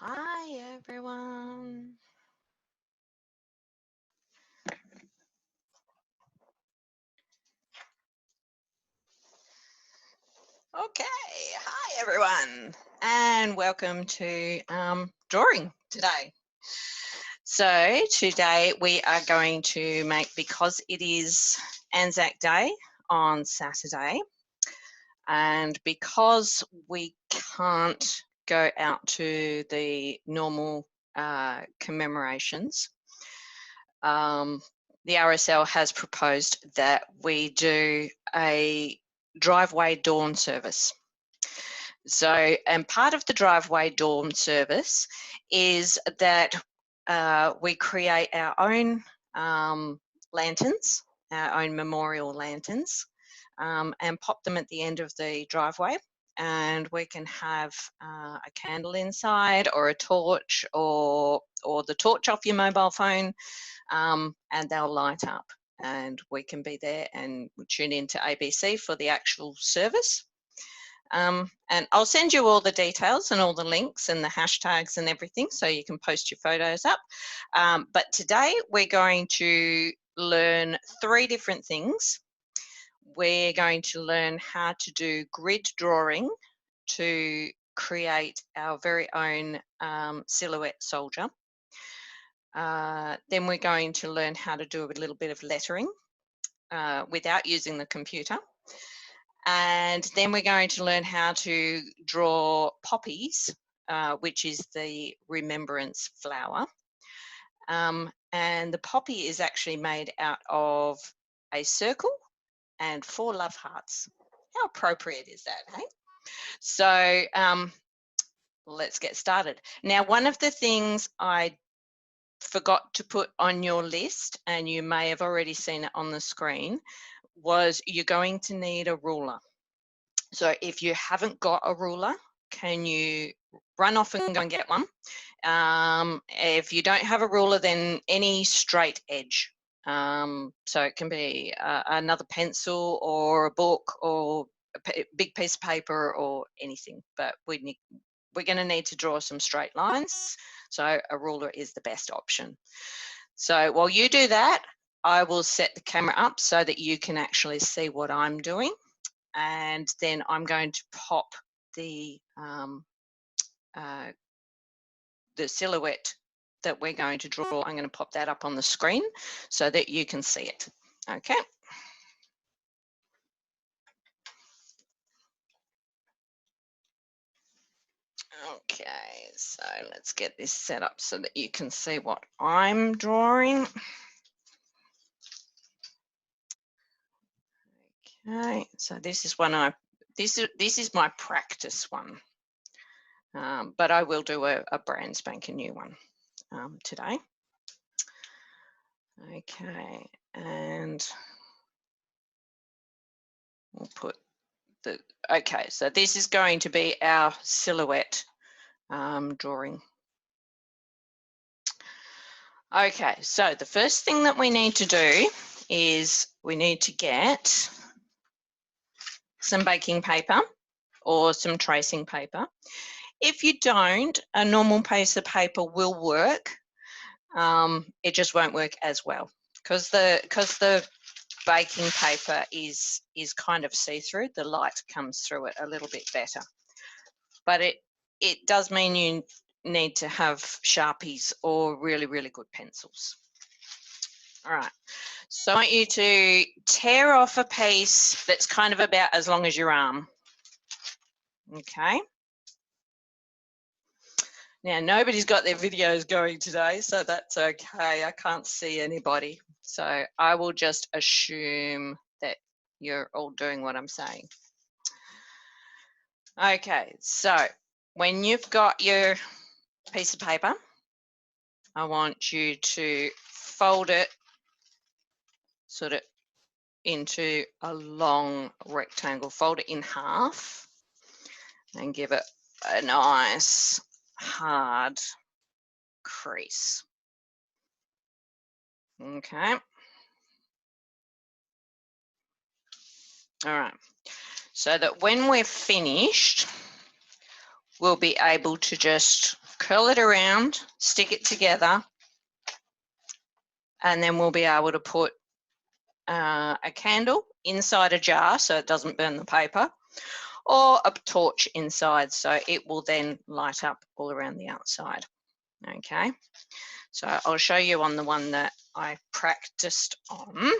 Hi everyone. Okay, hi everyone, and welcome to drawing today. So today we are going to make, because it is Anzac Day on Saturday, and because we can't go out to the normal commemorations, the RSL has proposed that we do a driveway dawn service. So, and part of the driveway dawn service is that we create our own lanterns, our own memorial lanterns, and pop them at the end of the driveway. And we can have a candle inside, or a torch, or the torch off your mobile phone, and they'll light up. And we can be there and tune into ABC for the actual service. And I'll send you all the details and all the links and the hashtags and everything, so you can post your photos up. But today we're going to learn 3 different things. We're going to learn how to do grid drawing to create our very own silhouette soldier. Then we're going to learn how to do a little bit of lettering without using the computer. And then we're going to learn how to draw poppies, which is the remembrance flower. And the poppy is actually made out of a circle and 4 love hearts. How appropriate is that, hey? So let's get started. Now, one of the things I forgot to put on your list, and you may have already seen it on the screen, was you're going to need a ruler. So if you haven't got a ruler, can you run off and go and get one? If you don't have a ruler, then any straight edge. So it can be another pencil or a book or a big piece of paper or anything, but we're going to need to draw some straight lines. So a ruler is the best option. So while you do that, I will set the camera up so that you can actually see what I'm doing. And then I'm going to pop the silhouette that we're going to draw. I'm going to pop that up on the screen so that you can see it. Okay. Okay, so let's get this set up so that you can see what I'm drawing. Okay, so this is one this is my practice one, but I will do a brand spanking new one today. Okay, and we'll put the, okay, so this is going to be our silhouette drawing. Okay, so the first thing that we need to do is we need to get some baking paper or some tracing paper. If you don't, a normal piece of paper will work. It just won't work as well because the baking paper is kind of see-through. The light comes through it a little bit better, but it does mean you need to have Sharpies or really, really good pencils. All right, so I want you to tear off a piece that's kind of about as long as your arm. Okay. Now, nobody's got their videos going today, so that's okay. I can't see anybody. So I will just assume that you're all doing what I'm saying. Okay, so when you've got your piece of paper, I want you to fold it sort of into a long rectangle. Fold it in half and give it a nice hard crease. Okay. All right. So that when we're finished, we'll be able to just curl it around, stick it together, and then we'll be able to put a candle inside a jar so it doesn't burn the paper, or a torch inside so it will then light up all around the outside. Okay, so I'll show you on the one that I practiced on.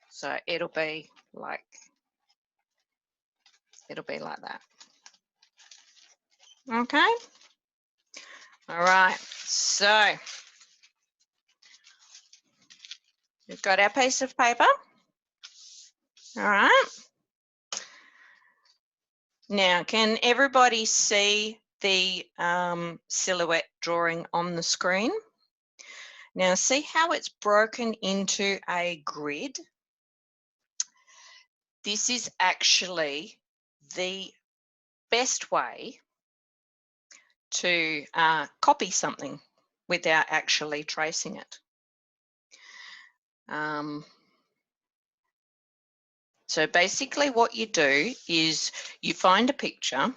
So it'll be like that. Okay. All right. So we've got our piece of paper. All right. Now, can everybody see the silhouette drawing on the screen? Now, see how it's broken into a grid? This is actually the best way to copy something without actually tracing it. So basically what you do is you find a picture,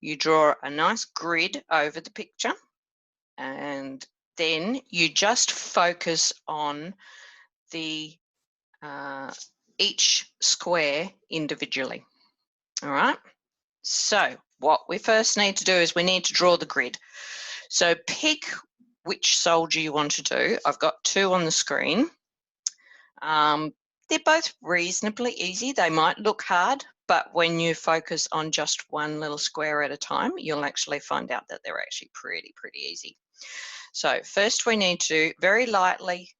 you draw a nice grid over the picture, and then you just focus on the each square individually. All right. So what we first need to do is we need to draw the grid. So pick which soldier you want to do. I've got two on the screen. They're both reasonably easy. They might look hard, but when you focus on just one little square at a time, you'll actually find out that they're actually pretty easy. So first we need to very lightly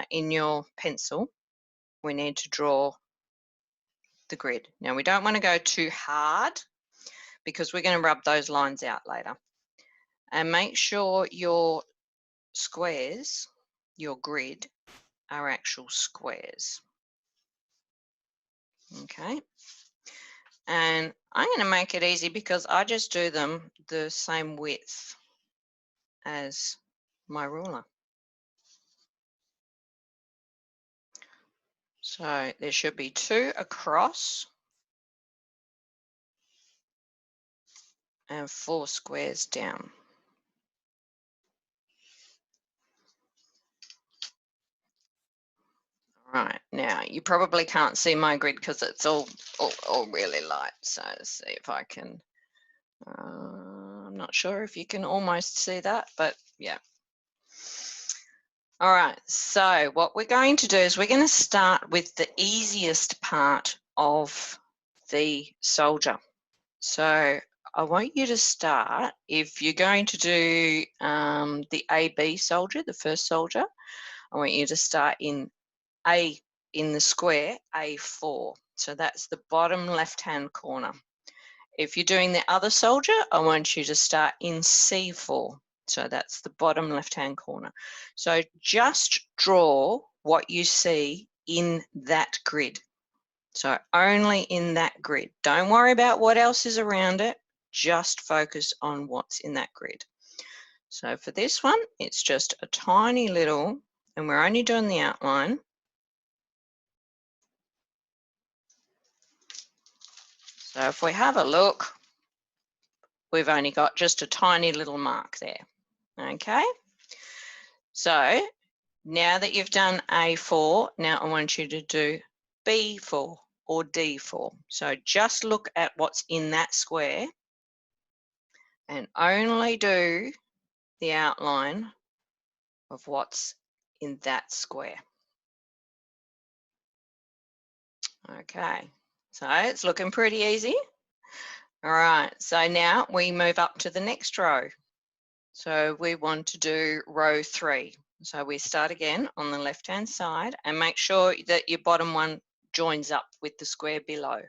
in your pencil, we need to draw the grid. Now we don't want to go too hard because we're going to rub those lines out later. And make sure your squares, your grid, are actual squares. Okay. And I'm going to make it easy because I just do them the same width as my ruler. So there should be two across and 4 squares down. Right, now you probably can't see my grid because it's all really light. So let's see if I can, I'm not sure if you can almost see that, but yeah. All right, so what we're going to do is we're going to start with the easiest part of the soldier. So I want you to start, if you're going to do the AB soldier, the first soldier, I want you to start in the square A4. So that's the bottom left-hand corner. If you're doing the other soldier, I want you to start in C4. So that's the bottom left-hand corner. So just draw what you see in that grid. So only in that grid. Don't worry about what else is around it. Just focus on what's in that grid. So for this one, it's just a tiny little, and we're only doing the outline. So if we have a look, we've only got just a tiny little mark there. Okay. So now that you've done A4, now I want you to do B4 or D4. So just look at what's in that square and only do the outline of what's in that square. Okay, so it's looking pretty easy. All right, so now we move up to the next row. So we want to do row 3. So we start again on the left-hand side and make sure that your bottom one joins up with the square below.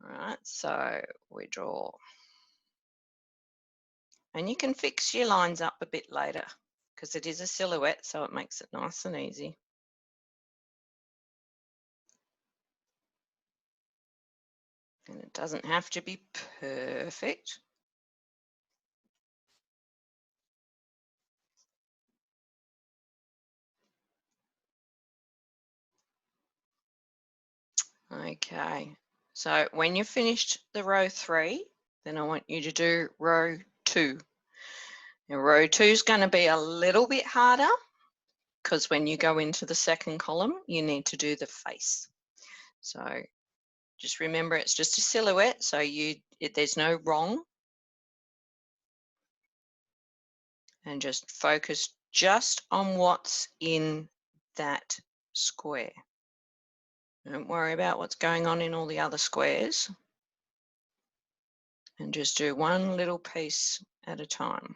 All right, so we draw. And you can fix your lines up a bit later because it is a silhouette, so it makes it nice and easy. And it doesn't have to be perfect. Okay, so when you've finished the row 3, then I want you to do row 2. Now, row 2 is going to be a little bit harder because when you go into the second column, you need to do the face. So just remember it's just a silhouette, so there's no wrong. And just focus just on what's in that square. Don't worry about what's going on in all the other squares. And just do one little piece at a time.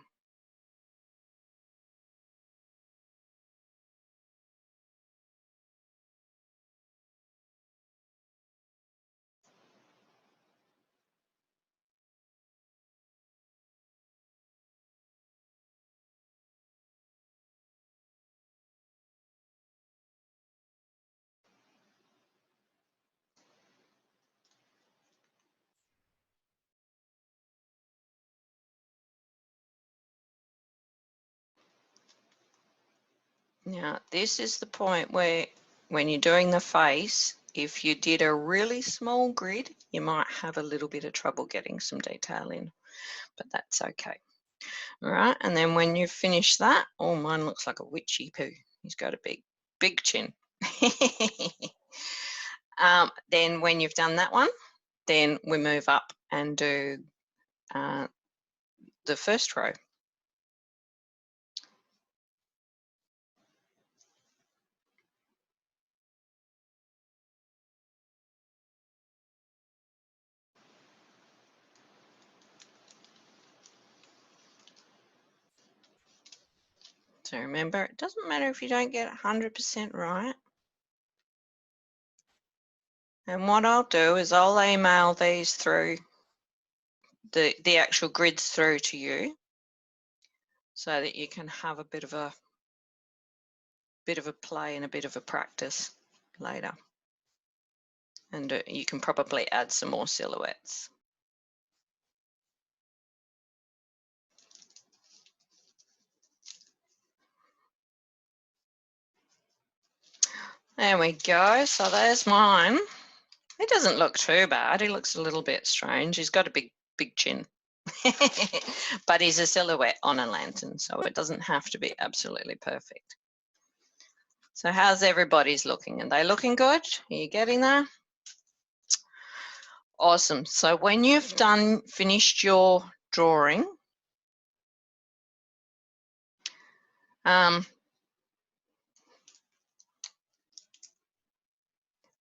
Now, this is the point where when you're doing the face, if you did a really small grid, you might have a little bit of trouble getting some detail in, but that's okay. All right, and then when you finish that, oh, mine looks like a witchy poo. He's got a big chin. Then when you've done that one, then we move up and do the first row. So remember, it doesn't matter if you don't get 100% right. And what I'll do is I'll email these through, the actual grids through to you so that you can have a bit of a play and a bit of a practice later. And you can probably add some more silhouettes. There we go. So there's mine. It doesn't look too bad. He looks a little bit strange. He's got a big chin. But he's a silhouette on a lantern, so it doesn't have to be absolutely perfect. So how's everybody's looking? Are they looking good? Are you getting there? Awesome. So when you've finished your drawing,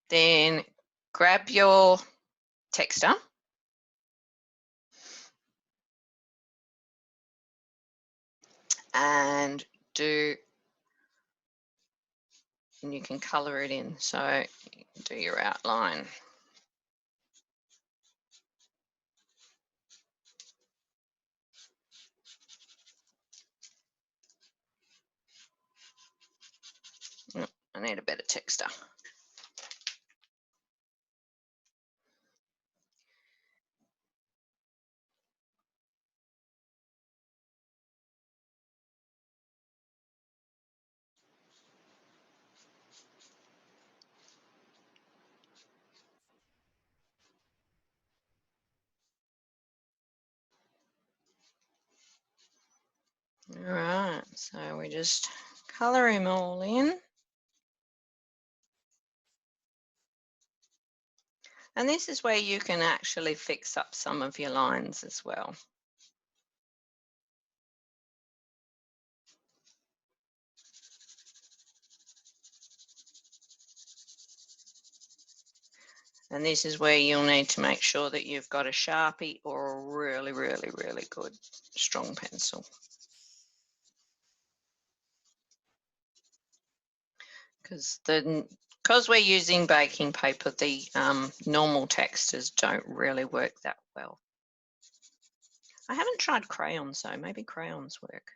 then grab your texter and you can color it in. So do your outline. Oh, I need a better texter. All right, so we just color him all in. And this is where you can actually fix up some of your lines as well. And this is where you'll need to make sure that you've got a Sharpie or a really, really, really good strong pencil. Because we're using baking paper, the normal textures don't really work that well. I haven't tried crayons, so maybe crayons work.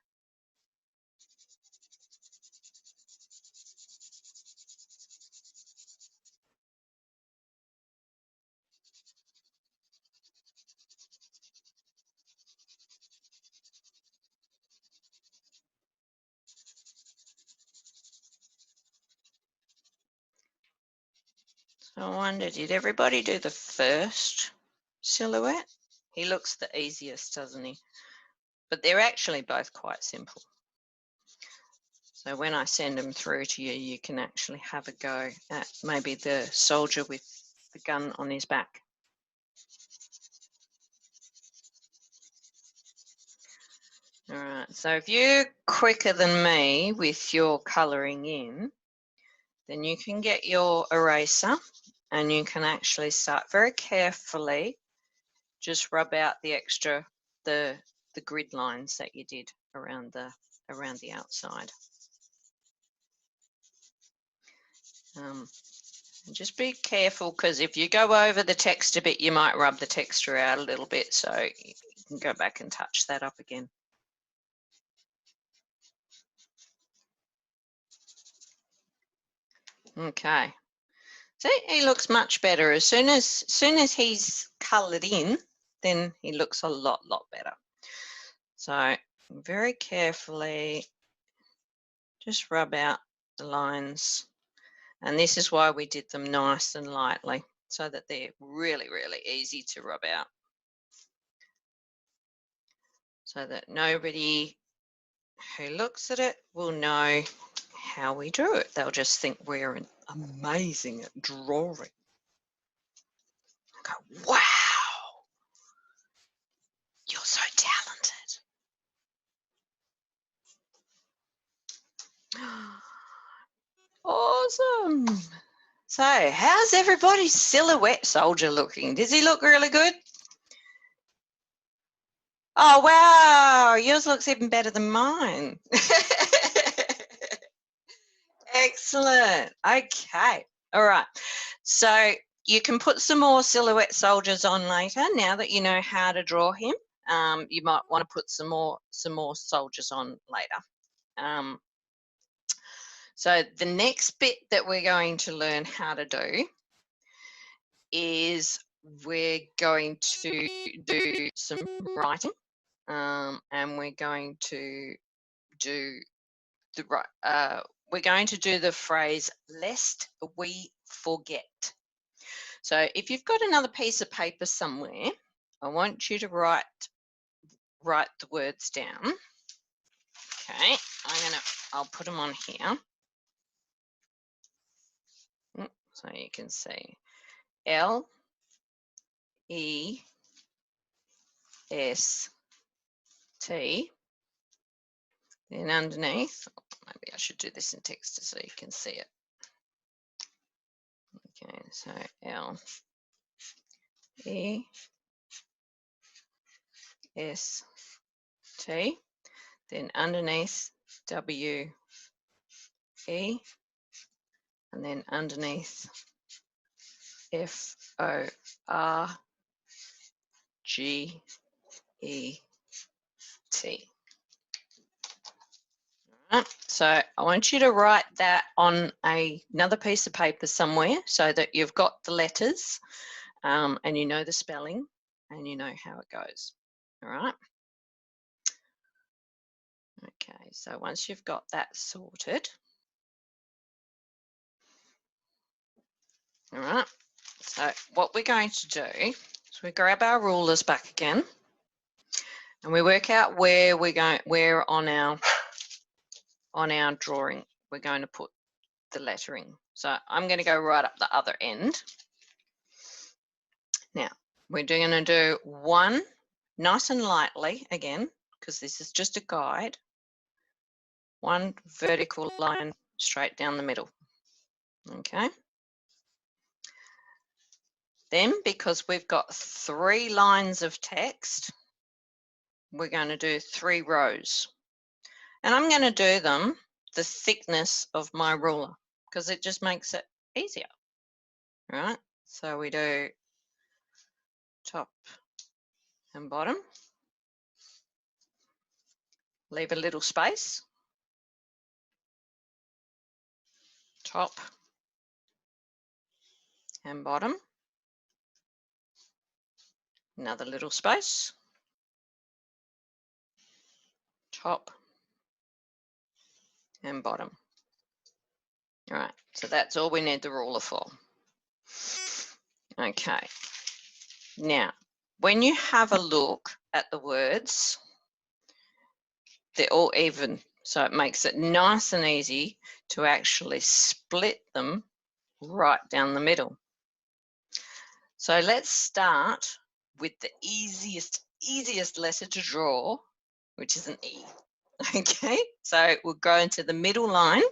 So I wonder, did everybody do the first silhouette? He looks the easiest, doesn't he? But they're actually both quite simple. So when I send them through to you, you can actually have a go at maybe the soldier with the gun on his back. All right, so if you're quicker than me with your colouring in, then you can get your eraser and you can actually start very carefully, just rub out the extra, the grid lines that you did around the outside. Just be careful, because if you go over the text a bit, you might rub the texture out a little bit, so you can go back and touch that up again. Okay, so he looks much better. As soon as he's coloured in, then he looks a lot better. So very carefully just rub out the lines, and this is why we did them nice and lightly, so that they're really easy to rub out, so that nobody who looks at it will know how we drew it. They'll just think we're amazing at drawing. Go, wow, you're so talented. Awesome. So how's everybody's silhouette soldier looking? Does he look really good? Oh, wow, yours looks even better than mine. Excellent. Okay. All right. So you can put some more silhouette soldiers on later. Now that you know how to draw him, you might want to put some more soldiers on later. So the next bit that we're going to learn how to do is we're going to do some writing, and we're going to do the phrase "lest we forget." So if you've got another piece of paper somewhere, I want you to write the words down. Okay, I'll put them on here, so you can see L-E-S-T. Then underneath, maybe I should do this in text so you can see it. Okay, so L-E-S-T. Then underneath W-E, and then underneath F-O-R-G-E-T. Right, so I want you to write that on another piece of paper somewhere, so that you've got the letters, and you know the spelling, and you know how it goes. All right. Okay, so once you've got that sorted, all right, so what we're going to do is we grab our rulers back again, and we work out where on our drawing we're going to put the lettering. So I'm going to go right up the other end. Now we're going to do one nice and lightly again, because this is just a guide. One vertical line straight down the middle. Okay. Then, because we've got 3 lines of text, we're going to do 3 rows. And I'm going to do them the thickness of my ruler, because it just makes it easier. Right? So we do top and bottom. Leave a little space. Top and bottom. Another little space. Top and bottom. All right, so that's all we need the ruler for. Okay. Now, when you have a look at the words, they're all even. So it makes it nice and easy to actually split them right down the middle. So let's start with the easiest letter to draw, which is an E. Okay, so we'll go into the middle line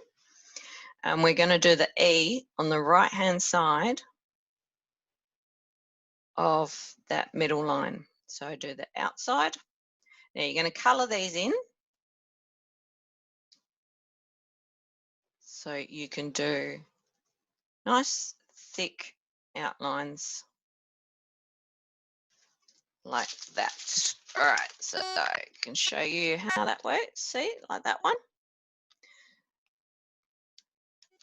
and we're going to do the E on the right hand side of that middle line. So do the outside. Now you're going to colour these in. So you can do nice thick outlines like that. All right, so I can show you how that works. See, like that one.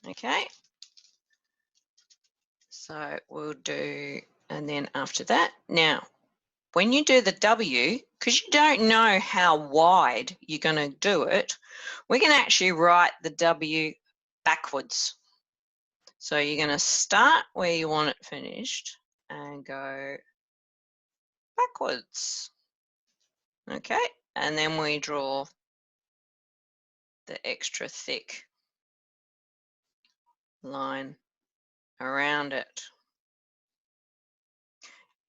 Okay. So we'll do, and then after that, now, when you do the W, because you don't know how wide you're going to do it, we can actually write the W backwards. So you're going to start where you want it finished and go backwards. Okay, and then we draw the extra thick line around it.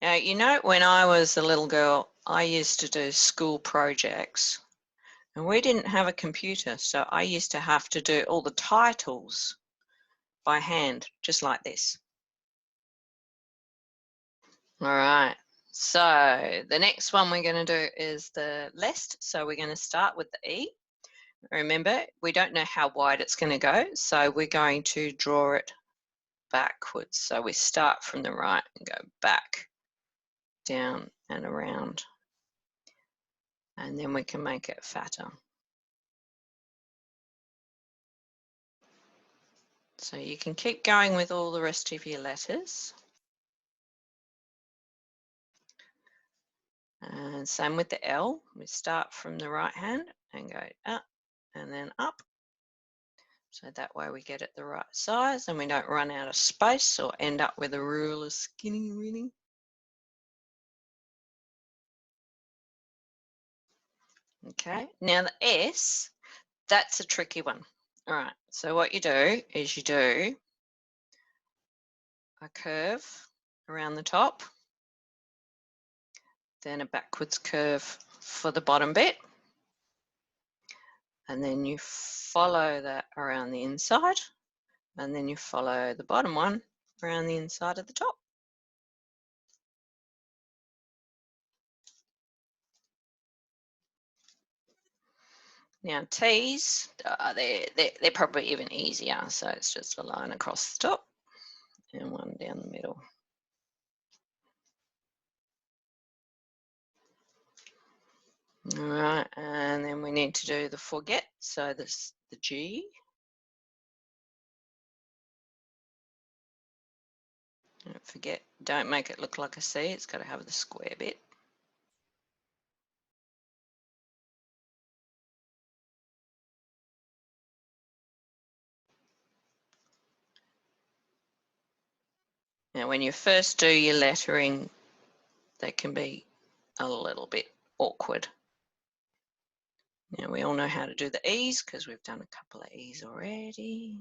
Now, you know, when I was a little girl, I used to do school projects and we didn't have a computer, so I used to have to do all the titles by hand, just like this. All right, so the next one we're going to do is the list. So we're going to start with the E. Remember, we don't know how wide it's going to go, so we're going to draw it backwards. So we start from the right and go back, down and around, and then we can make it fatter. So you can keep going with all the rest of your letters. And same with the L. We start from the right hand and go up and then up. So that way we get it the right size and we don't run out of space or end up with a ruler skinny really. Okay, now the S, that's a tricky one. All right, so what you do is you do a curve around the top, then a backwards curve for the bottom bit, and then you follow that around the inside, and then you follow the bottom one around the inside of the top. Now T's, they're probably even easier, so it's just a line across the top and one down the middle. All right, and then we need to do the forget, so this the G. Don't forget, don't make it look like a C, it's got to have the square bit. Now when you first do your lettering, they can be a little bit awkward. Now we all know how to do the E's because we've done a couple of E's already.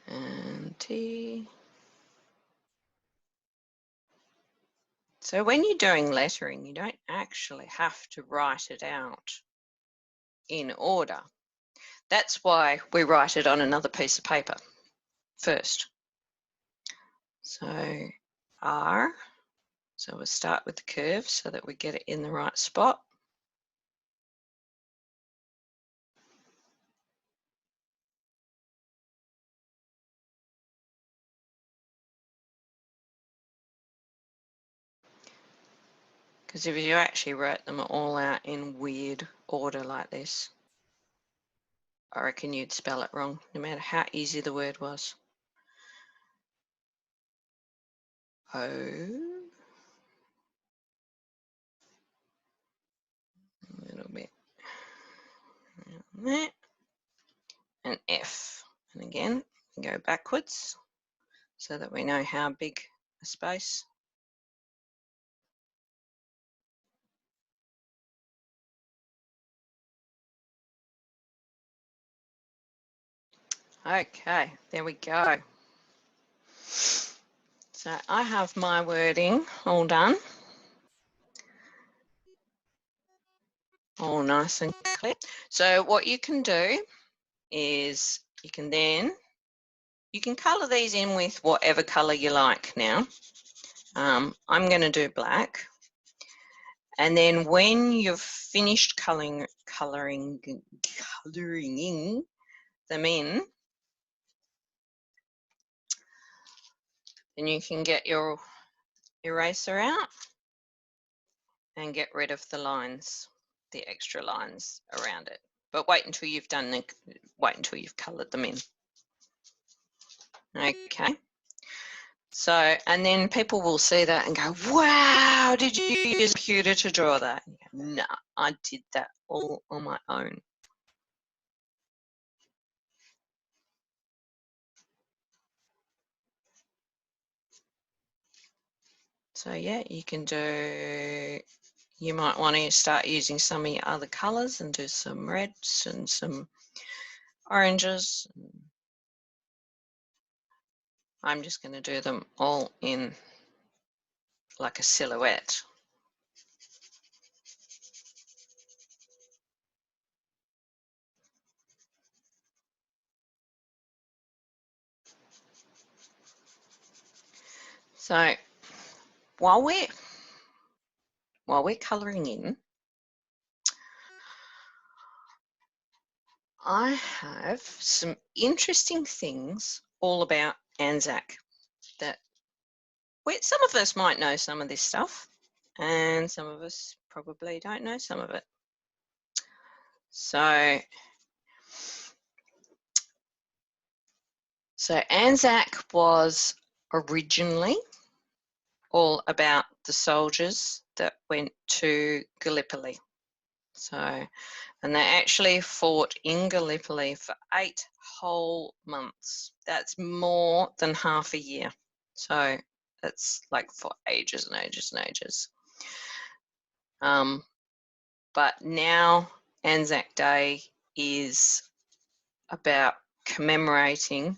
And T. So when you're doing lettering, you don't actually have to write it out in order. That's why we write it on another piece of paper first. So R, so we'll start with the curve so that we get it in the right spot. Because if you actually wrote them all out in weird order like this, I reckon you'd spell it wrong, no matter how easy the word was. O, a little bit. there, and F. And again, go backwards so that we know how big a space. Okay, there we go. So I have my wording all done. All nice and clear. So what you can do is you can colour these in with whatever colour you like now. I'm going to do black. And then when you've finished colouring them in, then you can get your eraser out and get rid of the lines, the extra lines around it. But wait until you've coloured them in. Okay. So, and then people will see that and go, wow, did you use a computer to draw that? No, I did that all on my own. So yeah, you might want to start using some of your other colours and do some reds and some oranges. I'm just going to do them all in like a silhouette. So while we're colouring in, I have some interesting things all about Anzac that some of us might know some of this stuff and some of us probably don't know some of it. So Anzac was originally all about the soldiers that went to Gallipoli. So, and they actually fought in Gallipoli for 8 whole months. That's more than half a year. So it's like for ages and ages and ages. But now Anzac Day is about commemorating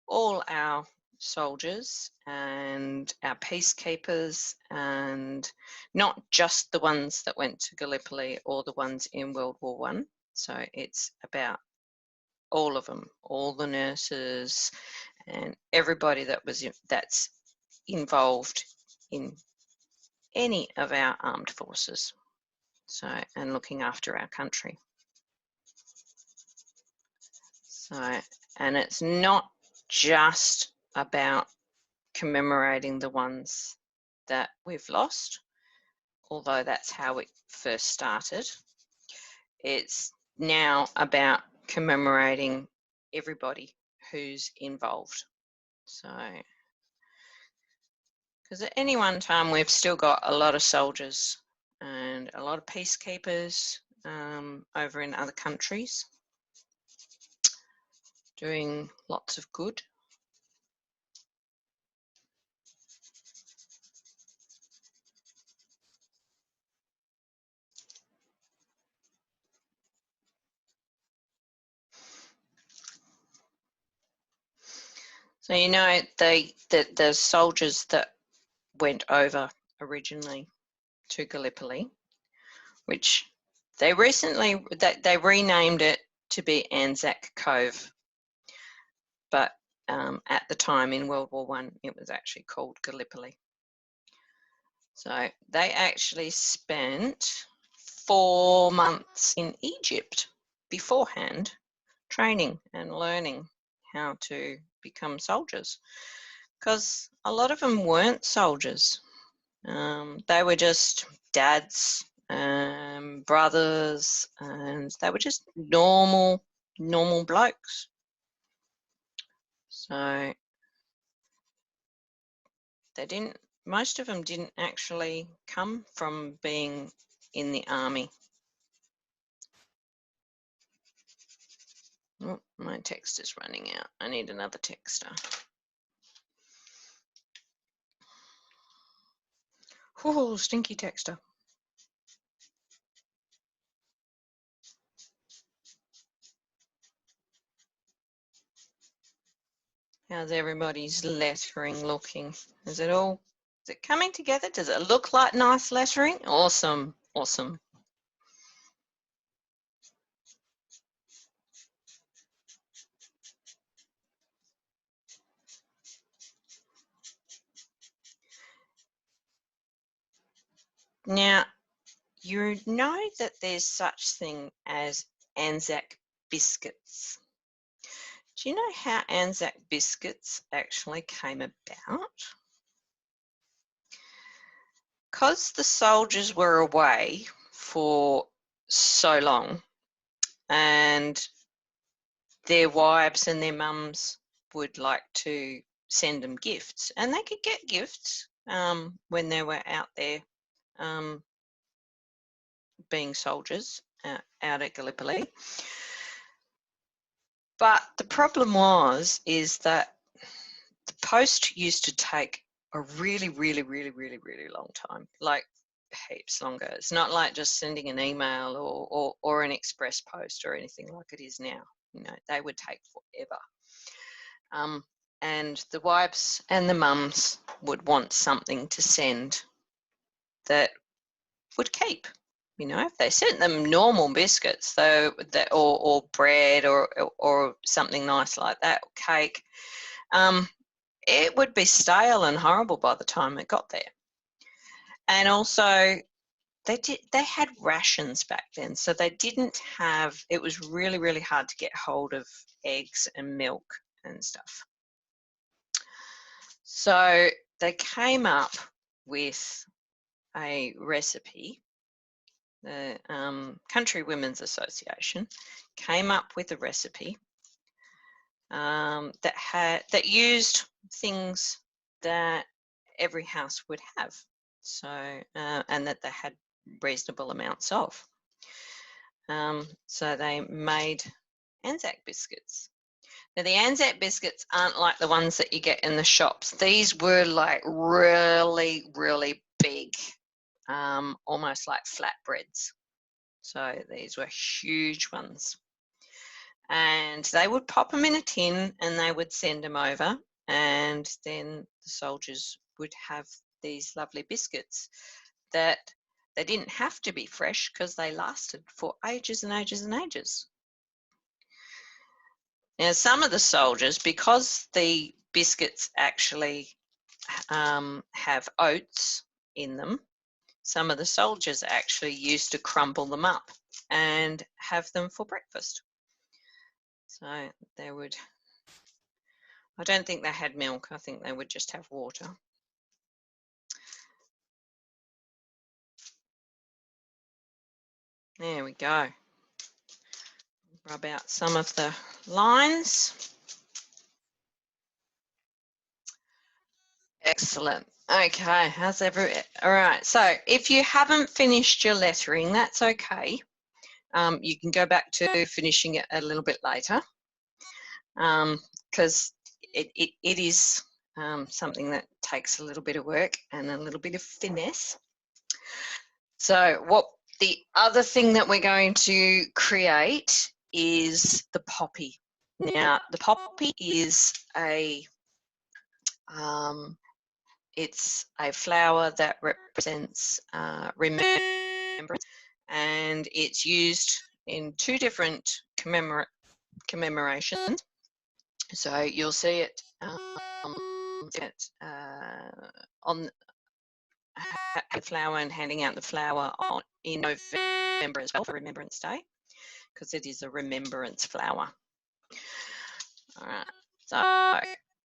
all our soldiers and our peacekeepers, and not just the ones that went to Gallipoli or the ones in World War I. So it's about all of them, all the nurses and everybody that's involved in any of our armed forces. So, and looking after our country. So, and it's not just about commemorating the ones that we've lost, although that's how it first started. It's now about commemorating everybody who's involved. So, because at any one time we've still got a lot of soldiers and a lot of peacekeepers over in other countries doing lots of good. So you know the soldiers that went over originally to Gallipoli, which they recently they renamed it to be Anzac Cove, but at the time in World War I it was actually called Gallipoli. So they actually spent 4 months in Egypt beforehand training and learning how to become soldiers, because a lot of them weren't soldiers. They were just dads, brothers, and they were just normal blokes. So most of them didn't actually come from being in the army. Oh, my text is running out. I need another texter. Oh, stinky texter. How's everybody's lettering looking? Is it coming together? Does it look like nice lettering? Awesome, awesome. Now, you know that there's such thing as Anzac biscuits. Do you know how Anzac biscuits actually came about? Because the soldiers were away for so long and their wives and their mums would like to send them gifts, and they could get gifts when they were out there being soldiers out at Gallipoli. But the problem is that the post used to take a really, really, really, really, really long time, like heaps longer. It's not like just sending an email or an express post or anything like it is now. You know, they would take forever. And the wives and the mums would want something to send that would keep. You know, if they sent them normal biscuits, though, or bread or something nice like that, or cake, it would be stale and horrible by the time it got there. And also, they had rations back then, so they didn't have. It was really, really hard to get hold of eggs and milk and stuff. So they came up with a recipe. The Country Women's Association came up with a recipe that used things that every house would have, so and that they had reasonable amounts of. So they made Anzac biscuits. Now the Anzac biscuits aren't like the ones that you get in the shops. These were like really, really big, almost like flatbreads. So these were huge ones. And they would pop them in a tin and they would send them over, and then the soldiers would have these lovely biscuits that they didn't have to be fresh because they lasted for ages and ages and ages. Now, some of the soldiers, because the biscuits actually have oats in them, some of the soldiers actually used to crumble them up and have them for breakfast. So they would, I don't think they had milk, I think they would just have water. There we go. Rub out some of the lines. Excellent. Okay, how's everyone? All right, so if you haven't finished your lettering, that's okay. You can go back to finishing it a little bit later, because it is something that takes a little bit of work and a little bit of finesse. So what the other thing that we're going to create is the poppy. Now, the poppy is it's a flower that represents remembrance, and it's used in two different commemorations. So you'll see it on the flower and handing out the flower in November as well for Remembrance Day, because it is a remembrance flower. All right, so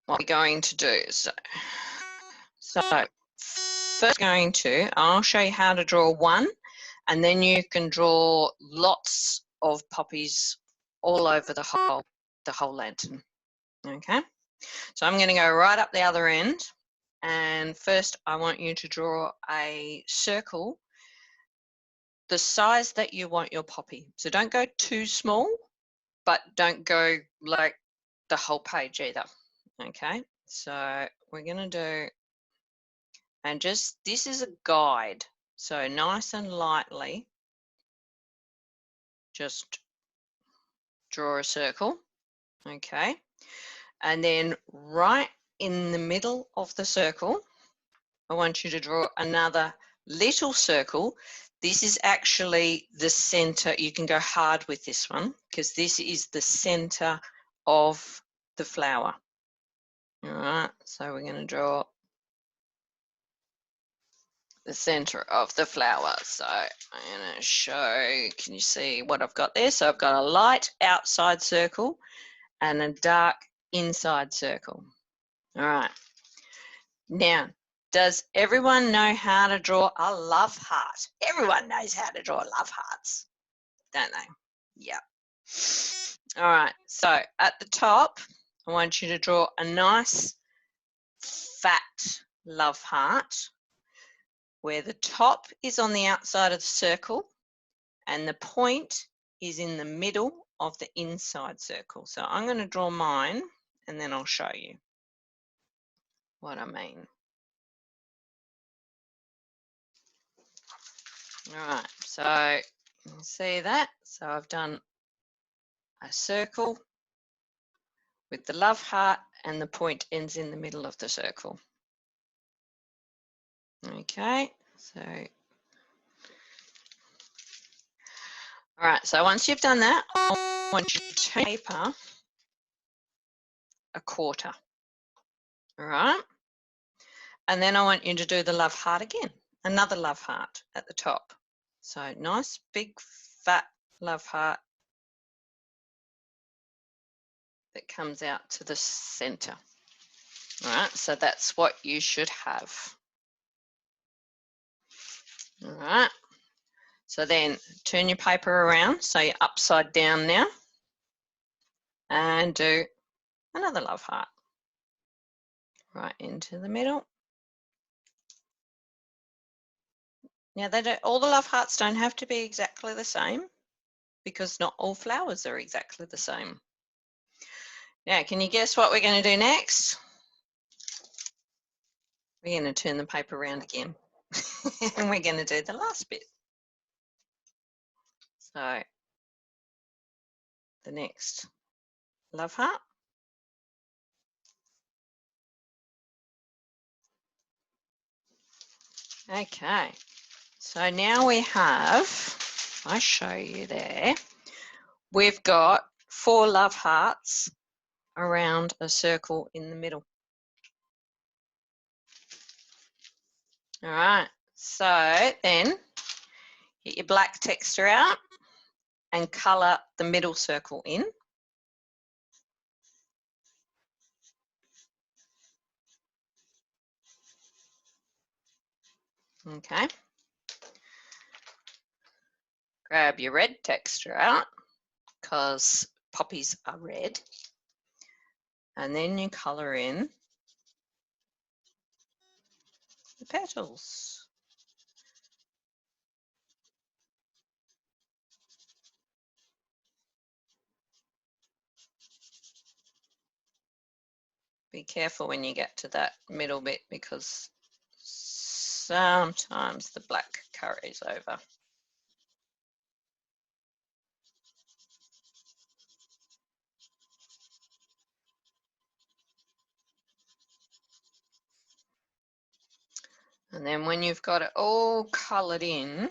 what we're going to do, so first I'll show you how to draw one, and then you can draw lots of poppies all over the whole lantern. Okay, so I'm going to go right up the other end, and first I want you to draw a circle the size that you want your poppy. So don't go too small, but don't go like the whole page either. Okay, so we're going to do, and just, this is a guide, so nice and lightly just draw a circle. Okay, and then right in the middle of the circle, I want you to draw another little circle. This is actually the center. You can go hard with this one because this is the center of the flower. All right, so we're going to draw the center of the flower. So I'm going to show, can you see what I've got there? So I've got a light outside circle and a dark inside circle. All right. Now, does everyone know how to draw a love heart? Everyone knows how to draw love hearts, don't they? Yep. All right, so at the top, I want you to draw a nice fat love heart where the top is on the outside of the circle and the point is in the middle of the inside circle. So I'm going to draw mine and then I'll show you what I mean. All right, so you can see that. So I've done a circle with the love heart and the point ends in the middle of the circle. Okay, so all right, so once you've done that, I want you to turn paper a quarter. All right, and then I want you to do the love heart again, another love heart at the top. So nice big fat love heart that comes out to the center. All right, so that's what you should have. All right, so then turn your paper around so you're upside down now and do another love heart right into the middle. Now, all the love hearts don't have to be exactly the same because not all flowers are exactly the same. Now, can you guess what we're going to do next? We're going to turn the paper around again and we're going to do the last bit. So, the next love heart. Okay, so now we have, I show you there, we've got 4 love hearts around a circle in the middle. All right, so then get your black texture out and colour the middle circle in. Okay. Grab your red texture out because poppies are red. And then you colour in the petals. Be careful when you get to that middle bit because sometimes the black carries over. And then when you've got it all coloured in,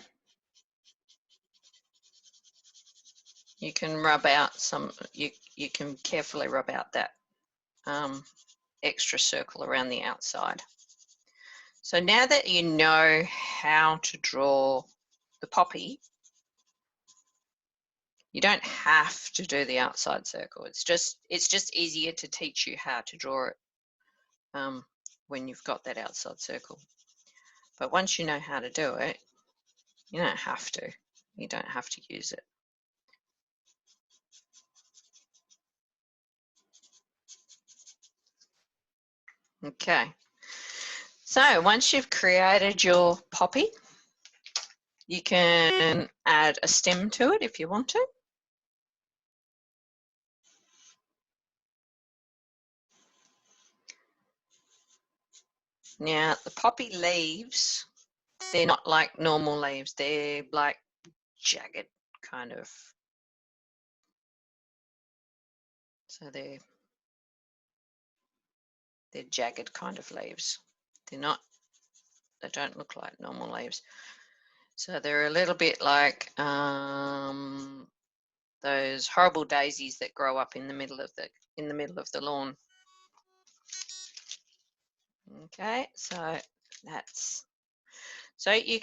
you can rub out some, you can carefully rub out that extra circle around the outside. So now that you know how to draw the poppy, you don't have to do the outside circle. It's just easier to teach you how to draw it when you've got that outside circle. But once you know how to do it, you don't have to. You don't have to use it. Okay. So once you've created your poppy, you can add a stem to it if you want to. Now, the poppy leaves, they're not like normal leaves. They're like jagged kind of. So they're jagged kind of leaves. They don't look like normal leaves. So they're a little bit like those horrible daisies that grow up in the middle of the lawn. Okay, so you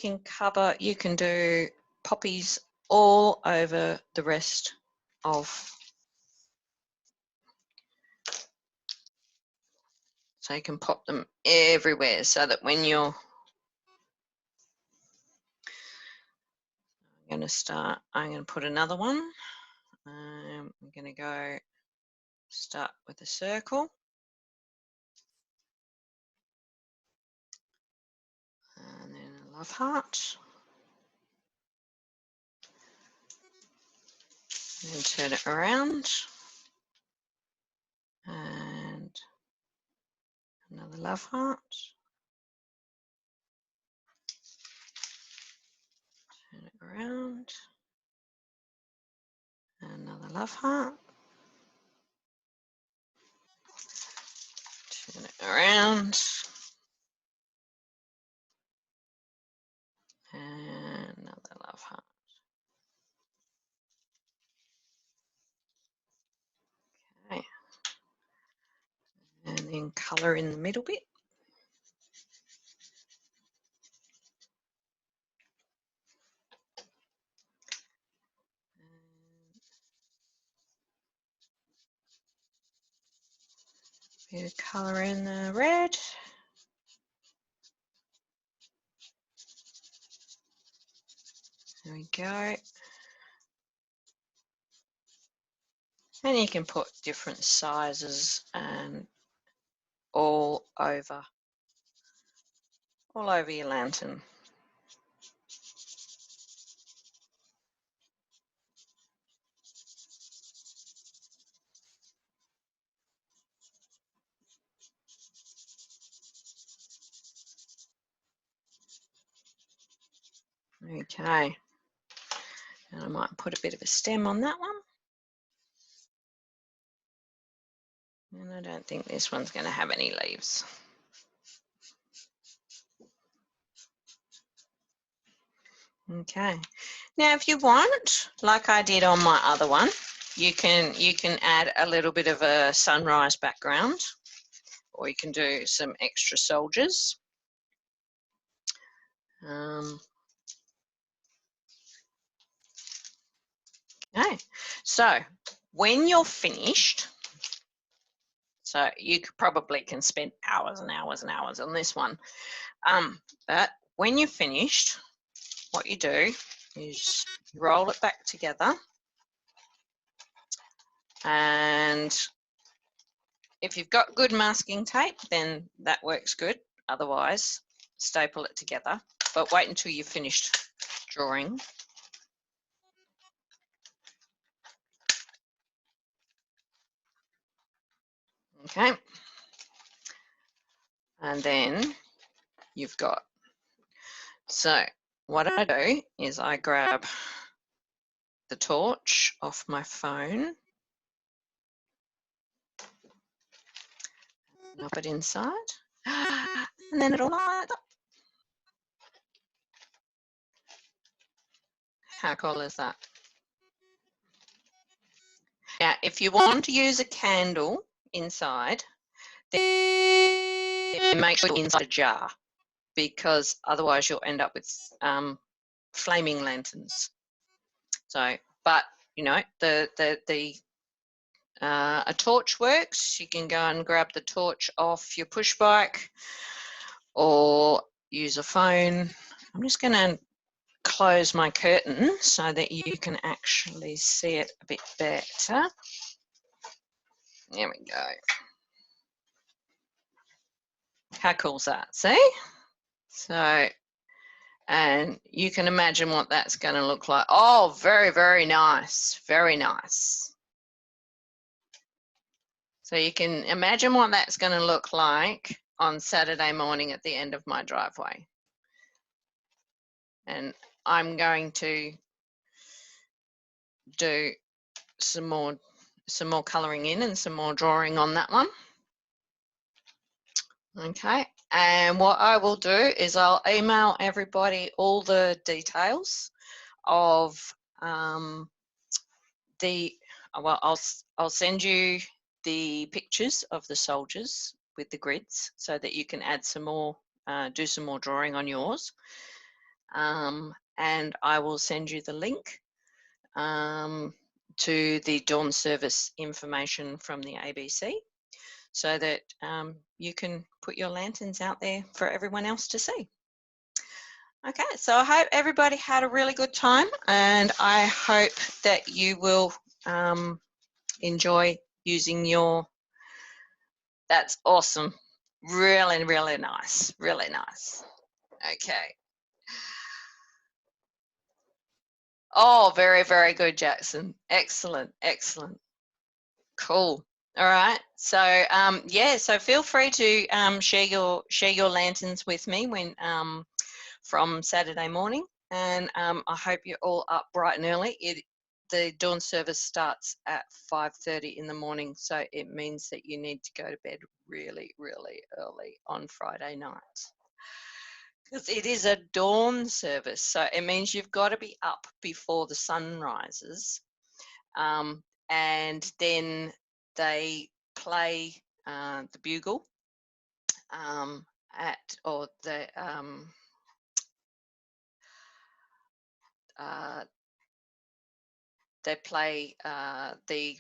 can do poppies all over the rest of. So you can pop them everywhere so that when I'm going to put another one. I'm going to start with a circle. And then a love heart. And then turn it around. And another love heart. Turn it around. Another love heart. Turn it around. And another love heart. Okay. And then colour in the middle bit. Bit of colour in the red. There we go. And you can put different sizes and all over your lantern. Okay. And I might put a bit of a stem on that one. And I don't think this one's going to have any leaves. Okay. Now, if you want, like I did on my other one, you can add a little bit of a sunrise background, or you can do some extra soldiers. Okay. So when you're finished, so you probably can spend hours and hours and hours on this one, but when you're finished, what you do is roll it back together, and if you've got good masking tape, then that works good. Otherwise, staple it together, but wait until you've finished drawing. Okay. And then you've got, so what I do is I grab the torch off my phone, knob it inside, and then it'll light up. How cool is that? Now, if you want to use a candle inside, then make sure it's inside a jar, because otherwise you'll end up with flaming lanterns. So, but you know, a torch works. You can go and grab the torch off your push bike or use a phone. I'm just going to close my curtain so that you can actually see it a bit better. There we go. How cool is that? See? So, and you can imagine what that's going to look like. Oh, very, very nice. Very nice. So you can imagine what that's going to look like on Saturday morning at the end of my driveway. And I'm going to do some more colouring in and some more drawing on that one. Okay, and what I will do is I'll email everybody all the details of I'll send you the pictures of the soldiers with the grids so that you can add some more, do some more drawing on yours. And I will send you the link to the dawn service information from the ABC so that you can put your lanterns out there for everyone else to see. Okay, so I hope everybody had a really good time, and I hope that you will enjoy using your, that's awesome. Really, really nice, really nice. Okay. Oh, very, very good, Jackson. Excellent, excellent. Cool. All right. So yeah, so feel free to share your lanterns with me when from Saturday morning, and I hope you're all up bright and early. The dawn service starts at 5:30 in the morning, so it means that you need to go to bed really, really early on Friday night. Because it is a dawn service, so it means you've got to be up before the sun rises. And then they play the bugle they play the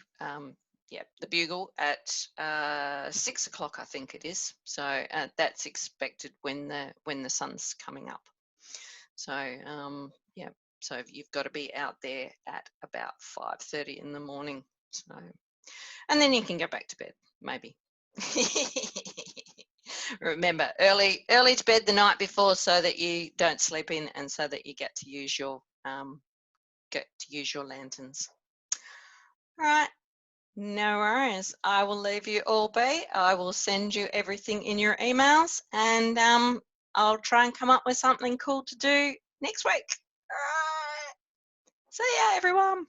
bugle at 6 o'clock, I think it is. So that's expected when the sun's coming up. So yeah, so you've got to be out there at about 5:30 in the morning. So, and then you can go back to bed, maybe. Remember, early to bed the night before so that you don't sleep in, and so that you get to use your lanterns. All right, no worries. I will leave you all be. I will send you everything in your emails, and I'll try and come up with something cool to do next week. All right. See ya, everyone.